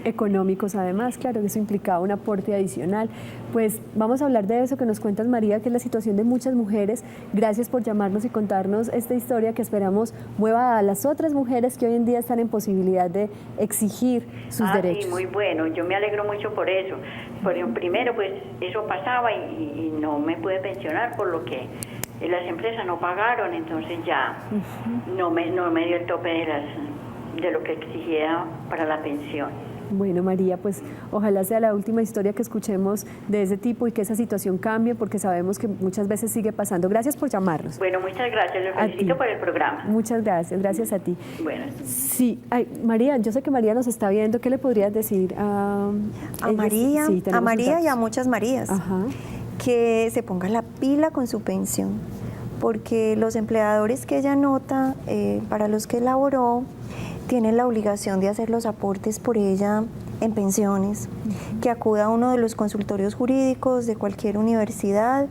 económicos. Además, claro que eso implicaba un aporte adicional. Pues vamos a hablar de eso que nos cuentas, María, que es la situación de muchas mujeres. Gracias por llamarnos y contarnos esta historia que esperamos mueva a las otras mujeres que hoy en día están en posibilidad de exigir sus derechos. Sí, muy bueno, yo me alegro mucho por eso. Porque primero, pues eso pasaba y no me pude pensionar por lo que las empresas no pagaron, entonces ya no me dio el tope de lo que exigía para la pensión. Bueno, María, pues ojalá sea la última historia que escuchemos de ese tipo y que esa situación cambie, porque sabemos que muchas veces sigue pasando. Gracias por llamarnos. Bueno, muchas gracias, los felicito por el programa. Muchas gracias a ti. Bueno. Sí, María, yo sé que María nos está viendo. ¿Qué le podrías decir a María? Sí, a María y a muchas Marías. Ajá. Que se ponga la pila con su pensión, porque los empleadores que ella nota, para los que laboró, tienen la obligación de hacer los aportes por ella en pensiones, que acuda a uno de los consultorios jurídicos de cualquier universidad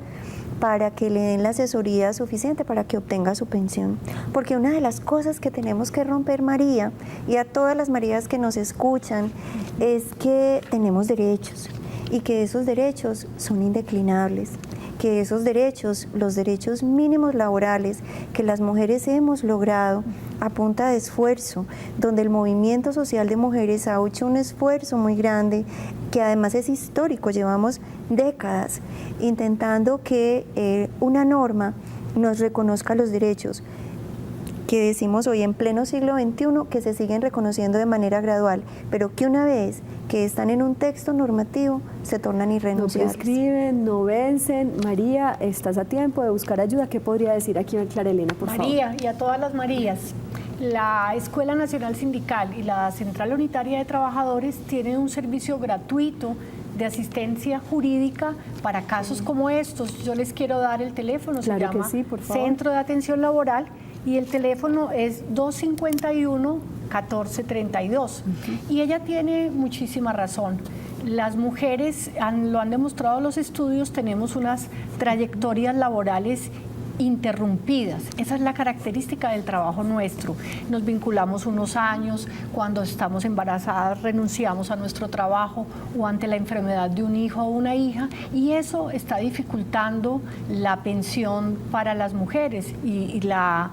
para que le den la asesoría suficiente para que obtenga su pensión. Porque una de las cosas que tenemos que romper, María, y a todas las Marías que nos escuchan, es que tenemos derechos y que esos derechos son indeclinables, que esos derechos, los derechos mínimos laborales que las mujeres hemos logrado a punta de esfuerzo, donde el movimiento social de mujeres ha hecho un esfuerzo muy grande, que además es histórico, llevamos décadas intentando que una norma nos reconozca los derechos, que decimos hoy en pleno siglo XXI que se siguen reconociendo de manera gradual, pero que una vez que están en un texto normativo se tornan irrenunciables. No prescriben, no vencen. María, estás a tiempo de buscar ayuda. ¿Qué podría decir aquí Clara Elena, por favor? María, y a todas las Marías, la Escuela Nacional Sindical y la Central Unitaria de Trabajadores tienen un servicio gratuito de asistencia jurídica para casos como estos. Yo les quiero dar el teléfono, se llama que sí, por favor. Centro de Atención Laboral, y el teléfono es 251-1432. Y ella tiene muchísima razón. Las mujeres, lo han demostrado los estudios, tenemos unas trayectorias laborales interrumpidas. Esa es la característica del trabajo nuestro. Nos vinculamos unos años, cuando estamos embarazadas renunciamos a nuestro trabajo o ante la enfermedad de un hijo o una hija, y eso está dificultando la pensión para las mujeres y la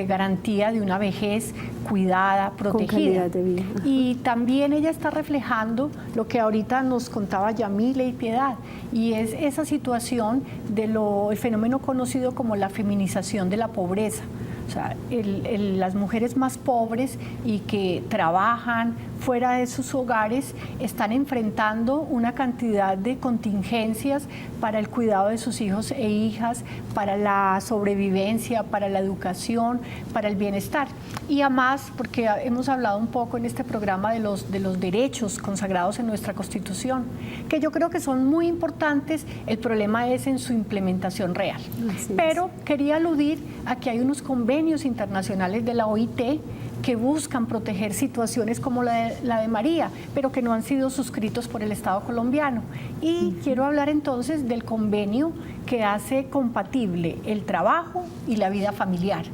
garantía de una vejez cuidada, protegida. Con calidad de vida. Y también ella está reflejando lo que ahorita nos contaba Yamile y Piedad, y es esa situación del fenómeno conocido como la feminización de la pobreza. O sea, las mujeres más pobres y que trabajan fuera de sus hogares están enfrentando una cantidad de contingencias para el cuidado de sus hijos e hijas, para la sobrevivencia, para la educación, para el bienestar. Y además, porque hemos hablado un poco en este programa de los derechos consagrados en nuestra Constitución, que yo creo que son muy importantes, el problema es en su implementación real. Pero quería aludir a que hay unos convenios internacionales de la OIT que buscan proteger situaciones como la de María, pero que no han sido suscritos por el Estado colombiano. Y quiero hablar entonces del convenio que hace compatible el trabajo y la vida familiar.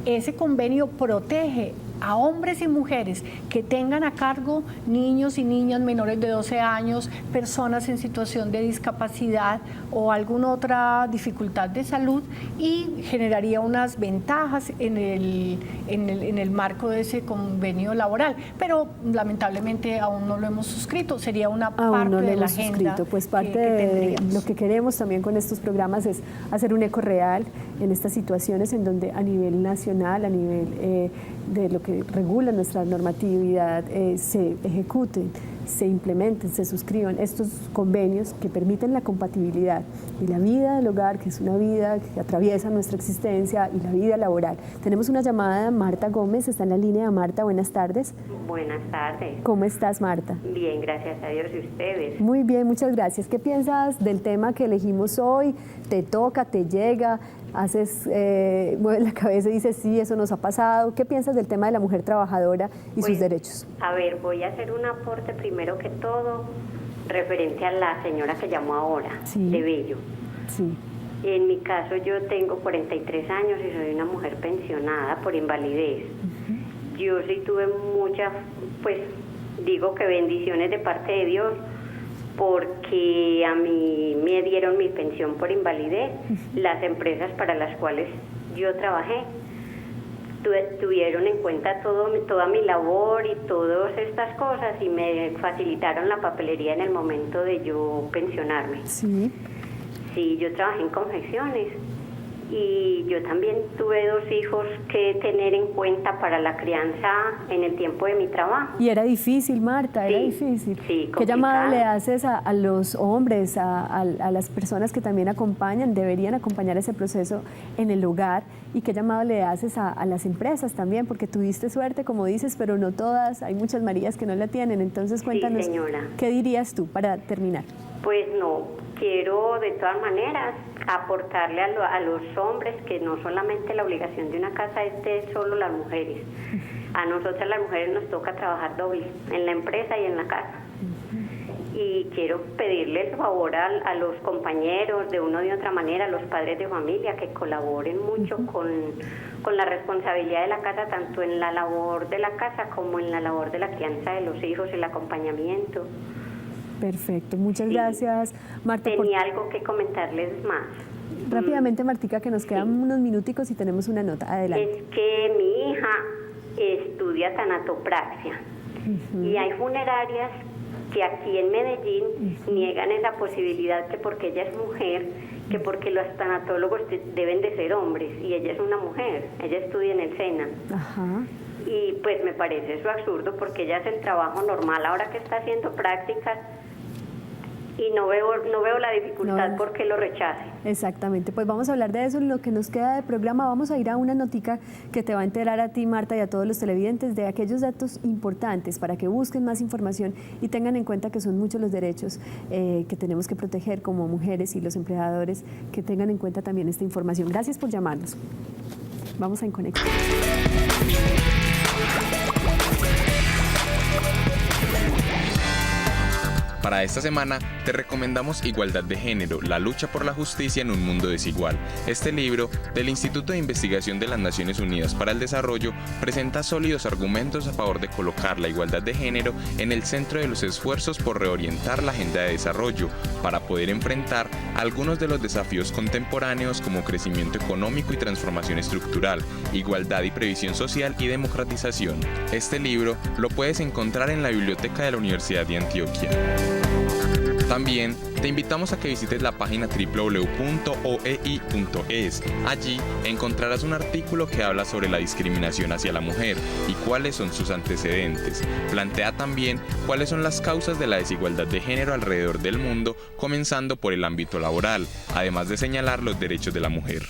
Ese convenio protege a hombres y mujeres que tengan a cargo niños y niñas menores de 12 años, personas en situación de discapacidad o alguna otra dificultad de salud, y generaría unas ventajas en el marco de ese convenio laboral. Pero lamentablemente aún no lo hemos suscrito, sería una parte de la agenda. Pues parte de lo que queremos también con estos programas es hacer un eco real en estas situaciones en donde a nivel nacional, a nivel de lo que regula nuestra normatividad, se ejecuten, se implementen, se suscriban estos convenios que permiten la compatibilidad y la vida del hogar, que es una vida que atraviesa nuestra existencia, y la vida laboral. Tenemos una llamada de Marta Gómez, está en la línea. Marta, buenas tardes. Buenas tardes. ¿Cómo estás, Marta? Bien, gracias a Dios. ¿Y ustedes? Muy bien, muchas gracias. ¿Qué piensas del tema que elegimos hoy? ¿Te toca, te llega? Mueves la cabeza y dices, sí, eso nos ha pasado. ¿Qué piensas del tema de la mujer trabajadora y sus derechos? A ver, voy a hacer un aporte primero que todo referente a la señora que llamó ahora, de Bello. Sí. En mi caso, yo tengo 43 años y soy una mujer pensionada por invalidez. Yo sí tuve muchas, pues digo que bendiciones de parte de Dios, porque a mí me dieron mi pensión por invalidez. Las empresas para las cuales yo trabajé tuvieron en cuenta toda mi labor y todas estas cosas, y me facilitaron la papelería en el momento de yo pensionarme. Sí. Sí, yo trabajé en confecciones y yo también tuve 2 hijos que tener en cuenta para la crianza en el tiempo de mi trabajo. Y era difícil, Marta, era difícil. Sí, ¿Qué llamado le haces a los hombres, a las personas que también acompañan, deberían acompañar ese proceso en el hogar? ¿Y qué llamado le haces a las empresas también? Porque tuviste suerte, como dices, pero no todas, hay muchas Marías que no la tienen. Entonces cuéntanos, ¿qué dirías tú para terminar? Pues no, quiero de todas maneras aportarle a los hombres que no solamente la obligación de una casa es de solo las mujeres. A nosotras las mujeres nos toca trabajar doble, en la empresa y en la casa. Y quiero pedirle el favor a los compañeros, de una de otra manera, a los padres de familia, que colaboren mucho con la responsabilidad de la casa, tanto en la labor de la casa como en la labor de la crianza de los hijos, el acompañamiento. Perfecto, muchas gracias, Marta. Tenía algo que comentarles más. Rápidamente, Martica, que nos quedan unos minuticos y tenemos una nota. Adelante. Es que mi hija estudia tanatopraxia y hay funerarias que aquí en Medellín niegan esa posibilidad, que porque ella es mujer, que porque los tanatólogos deben de ser hombres, y ella es una mujer, ella estudia en el SENA. Y pues me parece eso absurdo, porque ella hace el trabajo normal ahora que está haciendo prácticas, y no veo la dificultad porque lo rechace. Exactamente, pues vamos a hablar de eso en lo que nos queda de programa. Vamos a ir a una notica que te va a enterar a ti, Marta, y a todos los televidentes de aquellos datos importantes para que busquen más información y tengan en cuenta que son muchos los derechos que tenemos que proteger como mujeres, y los empleadores que tengan en cuenta también esta información. Gracias por llamarnos. Vamos a Conectar. Para esta semana te recomendamos Igualdad de Género, la lucha por la justicia en un mundo desigual. Este libro del Instituto de Investigación de las Naciones Unidas para el Desarrollo presenta sólidos argumentos a favor de colocar la igualdad de género en el centro de los esfuerzos por reorientar la agenda de desarrollo para poder enfrentar algunos de los desafíos contemporáneos como crecimiento económico y transformación estructural, igualdad y previsión social y democratización. Este libro lo puedes encontrar en la biblioteca de la Universidad de Antioquia. También te invitamos a que visites la página www.oei.es. Allí encontrarás un artículo que habla sobre la discriminación hacia la mujer y cuáles son sus antecedentes. Plantea también cuáles son las causas de la desigualdad de género alrededor del mundo, comenzando por el ámbito laboral, además de señalar los derechos de la mujer.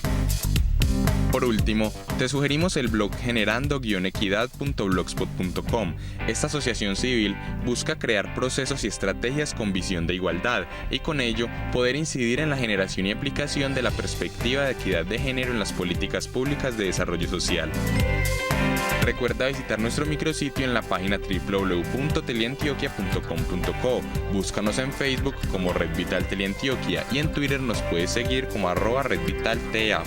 Por último, te sugerimos el blog generando-equidad.blogspot.com. Esta asociación civil busca crear procesos y estrategias con visión de igualdad y con ello poder incidir en la generación y aplicación de la perspectiva de equidad de género en las políticas públicas de desarrollo social. Recuerda visitar nuestro micrositio en la página www.teleantioquia.com.co. Búscanos en Facebook como Red Vital Teleantioquia y en Twitter nos puedes seguir como @RedVitalTA.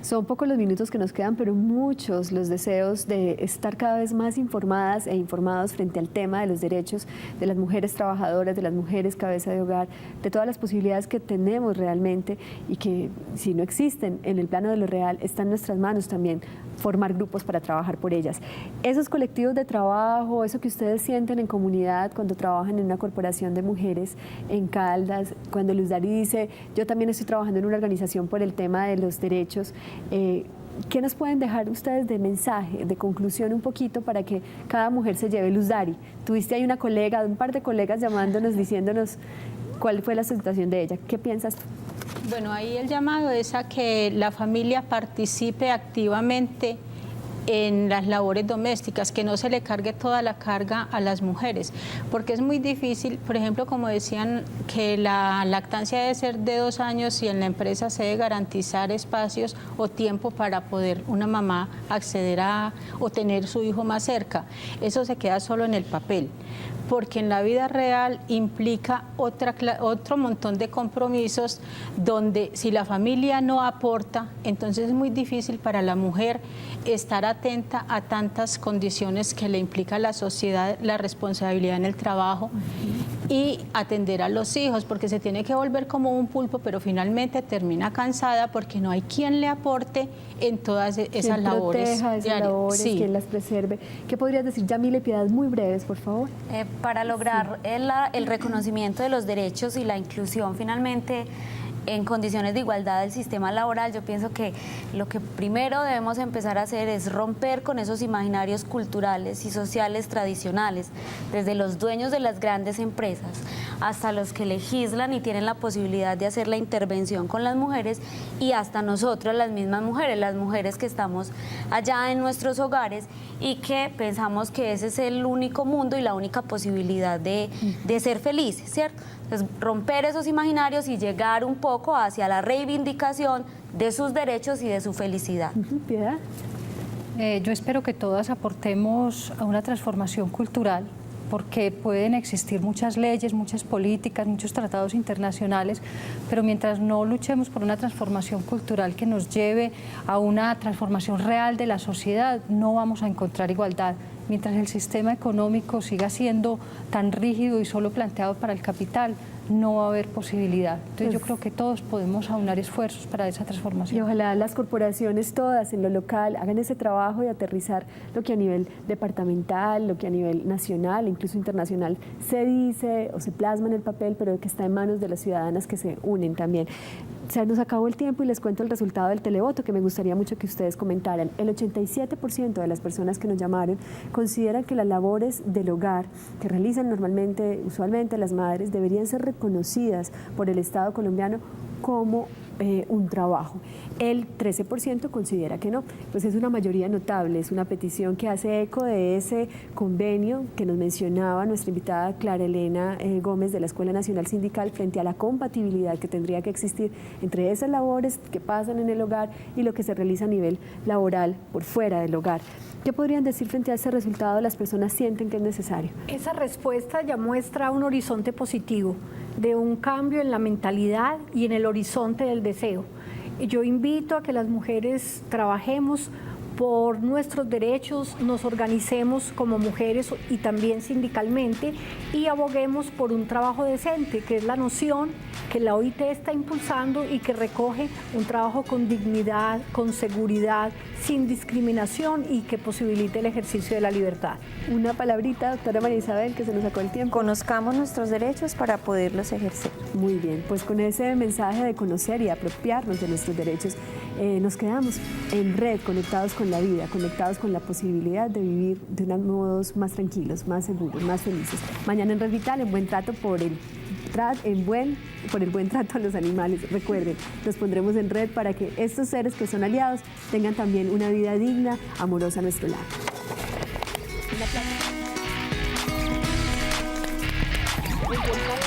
Son pocos los minutos que nos quedan, pero muchos los deseos de estar cada vez más informadas e informados frente al tema de los derechos de las mujeres trabajadoras, de las mujeres cabeza de hogar, de todas las posibilidades que tenemos realmente y que, si no existen en el plano de lo real, está en nuestras manos también formar grupos para trabajar por ellas. Esos colectivos de trabajo, eso que ustedes sienten en comunidad cuando trabajan en una corporación de mujeres en Caldas, cuando Luz Dari dice, yo también estoy trabajando en una organización por el tema de los derechos, ¿qué nos pueden dejar ustedes de mensaje, de conclusión un poquito para que cada mujer se lleve? Luz Dari, tuviste ahí una colega, un par de colegas llamándonos, diciéndonos cuál fue la situación de ella. ¿Qué piensas tú? Bueno, ahí el llamado es a que la familia participe activamente en las labores domésticas, que no se le cargue toda la carga a las mujeres, porque es muy difícil, por ejemplo, como decían, que la lactancia debe ser de 2 años y en la empresa se debe garantizar espacios o tiempo para poder una mamá acceder a o tener su hijo más cerca. Eso se queda solo en el papel, porque en la vida real implica otro montón de compromisos donde si la familia no aporta, entonces es muy difícil para la mujer estar atenta a tantas condiciones que le implica la sociedad, la responsabilidad en el trabajo. y atender a los hijos, porque se tiene que volver como un pulpo, pero finalmente termina cansada porque no hay quien le aporte en todas esas labores. Proteja esas labores, sí. quien las preserve. ¿Qué podrías decir, Yamile Piedad, muy breves, por favor? Para lograr el reconocimiento de los derechos y la inclusión finalmente en condiciones de igualdad del sistema laboral, yo pienso que lo que primero debemos empezar a hacer es romper con esos imaginarios culturales y sociales tradicionales, desde los dueños de las grandes empresas hasta los que legislan y tienen la posibilidad de hacer la intervención con las mujeres, y hasta nosotros, las mismas mujeres, las mujeres que estamos allá en nuestros hogares y que pensamos que ese es el único mundo y la única posibilidad de ser felices, ¿cierto? Entonces, romper esos imaginarios y llegar un poco hacia la reivindicación de sus derechos y de su felicidad. Piedad. Yo espero que todas aportemos a una transformación cultural, porque pueden existir muchas leyes, muchas políticas, muchos tratados internacionales, pero mientras no luchemos por una transformación cultural que nos lleve a una transformación real de la sociedad, no vamos a encontrar igualdad. Mientras el sistema económico siga siendo tan rígido y solo planteado para el capital, no va a haber posibilidad. Entonces yo creo que todos podemos aunar esfuerzos para esa transformación. Y ojalá las corporaciones todas en lo local hagan ese trabajo de aterrizar lo que a nivel departamental, lo que a nivel nacional, incluso internacional, se dice o se plasma en el papel, pero que está en manos de las ciudadanas que se unen también. Se nos acabó el tiempo y les cuento el resultado del televoto, que me gustaría mucho que ustedes comentaran. El 87% de las personas que nos llamaron consideran que las labores del hogar que realizan usualmente las madres, deberían ser reconocidas por el Estado colombiano como un trabajo. El 13% considera que no. Pues es una mayoría notable, es una petición que hace eco de ese convenio que nos mencionaba nuestra invitada Clara Elena Gómez de la Escuela Nacional Sindical, frente a la compatibilidad que tendría que existir entre esas labores que pasan en el hogar y lo que se realiza a nivel laboral por fuera del hogar. ¿Qué podrían decir frente a ese resultado? ¿Las personas sienten que es necesario? Esa respuesta ya muestra un horizonte positivo, de un cambio en la mentalidad y en el horizonte del deseo. Yo invito a que las mujeres trabajemos por nuestros derechos, nos organicemos como mujeres y también sindicalmente y aboguemos por un trabajo decente, que es la noción que la OIT está impulsando y que recoge un trabajo con dignidad, con seguridad, sin discriminación y que posibilite el ejercicio de la libertad. Una palabrita, doctora María Isabel, que se nos sacó el tiempo. Conozcamos nuestros derechos para poderlos ejercer. Muy bien, pues con ese mensaje de conocer y apropiarnos de nuestros derechos, nos quedamos en red, conectados con la vida, conectados con la posibilidad de vivir de unos modos más tranquilos, más seguros, más felices. Mañana en Red Vital, en Buen Trato por el buen trato a los animales. Recuerden, nos pondremos en red para que estos seres que son aliados tengan también una vida digna, amorosa a nuestro lado. Un aplauso.